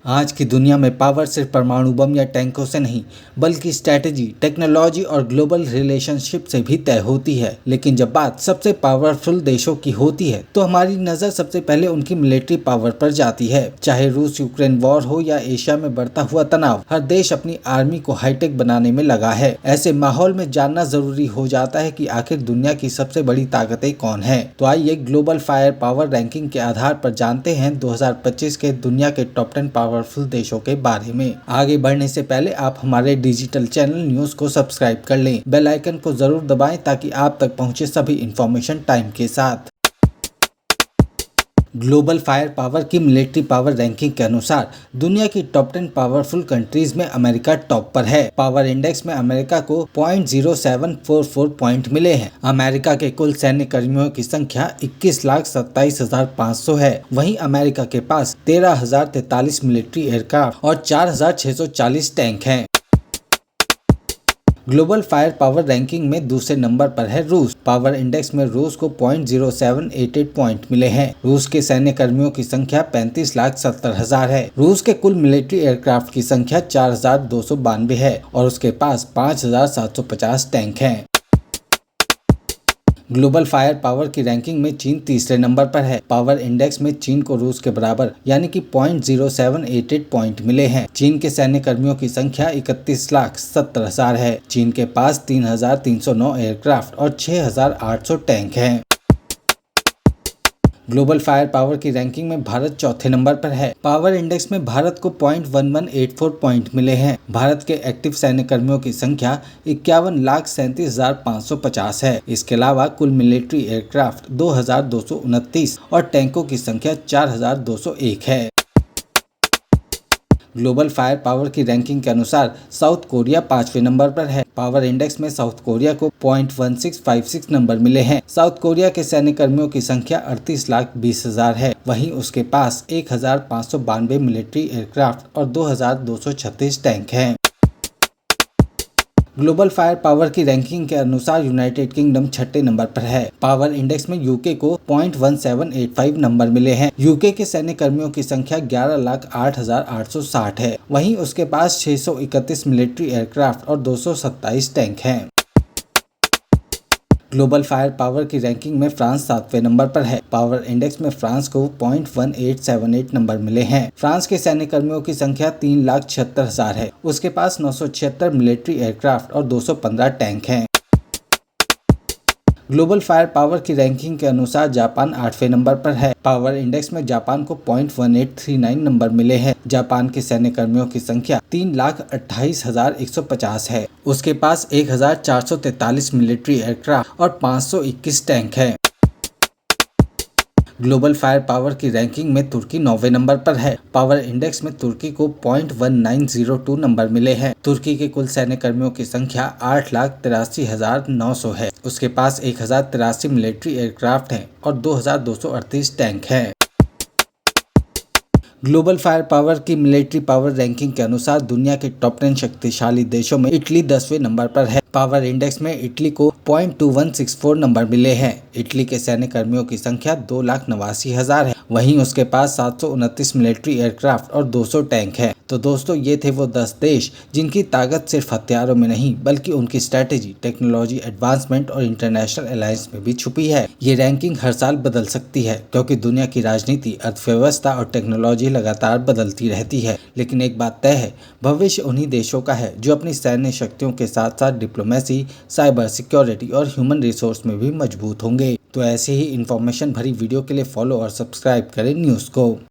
आज की दुनिया में पावर सिर्फ परमाणु बम या टैंकों से नहीं बल्कि स्ट्रैटेजी, टेक्नोलॉजी और ग्लोबल रिलेशनशिप से भी तय होती है। लेकिन जब बात सबसे पावरफुल देशों की होती है तो हमारी नजर सबसे पहले उनकी मिलिट्री पावर पर जाती है। चाहे रूस यूक्रेन वॉर हो या एशिया में बढ़ता हुआ तनाव, हर देश अपनी आर्मी को हाईटेक बनाने में लगा है। ऐसे माहौल में जानना जरूरी हो जाता है कि आखिर दुनिया की सबसे बड़ी ताकतें कौन है। तो आइए ग्लोबल फायर पावर रैंकिंग के आधार पर जानते हैं 2025 के दुनिया के टॉप 10 पावरफुल देशों के बारे में। आगे बढ़ने से पहले आप हमारे डिजिटल चैनल न्यूज को सब्सक्राइब कर लें, बेल आइकन को जरूर दबाएं ताकि आप तक पहुंचे सभी इंफॉर्मेशन टाइम के साथ। ग्लोबल फायर पावर की मिलिट्री पावर रैंकिंग के अनुसार दुनिया की टॉप 10 पावरफुल कंट्रीज में अमेरिका टॉप पर है। पावर इंडेक्स में अमेरिका को 0.0744 पॉइंट मिले हैं। अमेरिका के कुल सैन्य कर्मियों की संख्या 21,27,500 है। वहीं अमेरिका के पास 13,043 मिलिट्री एयरक्राफ्ट और 4,640 टैंक हैं। ग्लोबल फायर पावर रैंकिंग में दूसरे नंबर पर है रूस। पावर इंडेक्स में रूस को 0.0788 पॉइंट मिले हैं। रूस के सैन्य कर्मियों की संख्या 35,70,000 है। रूस के कुल मिलिट्री एयरक्राफ्ट की संख्या 4,292 है और उसके पास 5,750 टैंक हैं। ग्लोबल फायर पावर की रैंकिंग में चीन तीसरे नंबर पर है। पावर इंडेक्स में चीन को रूस के बराबर यानी कि 0.0788 पॉइंट मिले हैं। चीन के सैन्य कर्मियों की संख्या 31,70,000 है। चीन के पास 3,309 एयरक्राफ्ट और 6,800 टैंक हैं। ग्लोबल फायर पावर की रैंकिंग में भारत चौथे नंबर पर है। पावर इंडेक्स में भारत को 0.1184 पॉइंट मिले हैं। भारत के एक्टिव सैन्य कर्मियों की संख्या 51,37,550 है। इसके अलावा कुल मिलिट्री एयरक्राफ्ट 2,229 और टैंकों की संख्या 4,201 है। ग्लोबल फायर पावर की रैंकिंग के अनुसार साउथ कोरिया 5वें नंबर पर है। पावर इंडेक्स में साउथ कोरिया को 0.1656 नंबर मिले हैं। साउथ कोरिया के सैन्य कर्मियों की संख्या 38,20,000 है। वहीं उसके पास 1,592 मिलिट्री एयरक्राफ्ट और 2,236 टैंक हैं। ग्लोबल फायर पावर की रैंकिंग के अनुसार यूनाइटेड किंगडम छठे नंबर पर है। पावर इंडेक्स में यूके को 0.1785 नंबर मिले हैं। यूके के सैन्य कर्मियों की संख्या 11,08,860 है। वहीं उसके पास 631 मिलिट्री एयरक्राफ्ट और 227 टैंक हैं। ग्लोबल फायर पावर की रैंकिंग में फ्रांस 7वें नंबर पर है। पावर इंडेक्स में फ्रांस को 0.1878 नंबर मिले हैं। फ्रांस के सैन्य कर्मियों की संख्या 3,76,000 है। उसके पास 976 मिलिट्री एयरक्राफ्ट और 215 टैंक हैं। ग्लोबल फायर पावर की रैंकिंग के अनुसार जापान 8वें नंबर पर है। पावर इंडेक्स में जापान को 0.1839 नंबर मिले हैं। जापान के सैन्य कर्मियों की संख्या 3,28,150 है। उसके पास 1,443 मिलिट्री एयरक्राफ्ट और 521 टैंक हैं। ग्लोबल फायर पावर की रैंकिंग में तुर्की 9वें नंबर पर है। पावर इंडेक्स में तुर्की को 0.1902 नंबर मिले हैं। तुर्की के कुल सैन्य कर्मियों की संख्या 8,83,900 है। उसके पास 1,083 मिलिट्री एयरक्राफ्ट हैं और 2,238 टैंक हैं। ग्लोबल फायर पावर की मिलिट्री पावर रैंकिंग के अनुसार दुनिया के टॉप 10 शक्तिशाली देशों में इटली 10वें नंबर पर है। पावर इंडेक्स में इटली को 0.2164 नंबर मिले हैं। इटली के सैन्य कर्मियों की संख्या 2,89,000 है। वहीं उसके पास 729 मिलिट्री एयरक्राफ्ट और 200 टैंक है। तो दोस्तों, ये थे वो 10 देश जिनकी ताकत सिर्फ हथियारों में नहीं बल्कि उनकी स्ट्रैटेजी, टेक्नोलॉजी, एडवांसमेंट और इंटरनेशनल अलायंस में भी छुपी है। ये रैंकिंग हर साल बदल सकती है क्योंकि दुनिया की राजनीति, अर्थव्यवस्था और टेक्नोलॉजी लगातार बदलती रहती है। लेकिन एक बात तय है, भविष्य उन्हीं देशों का है जो अपनी सैन्य शक्तियों के साथ साथ डिप्लोमेसी, साइबर सिक्योरिटी और ह्यूमन रिसोर्स में भी मजबूत होंगे। तो ऐसे ही इंफॉर्मेशन भरी वीडियो के लिए फॉलो और सब्सक्राइब करें न्यूज़ को।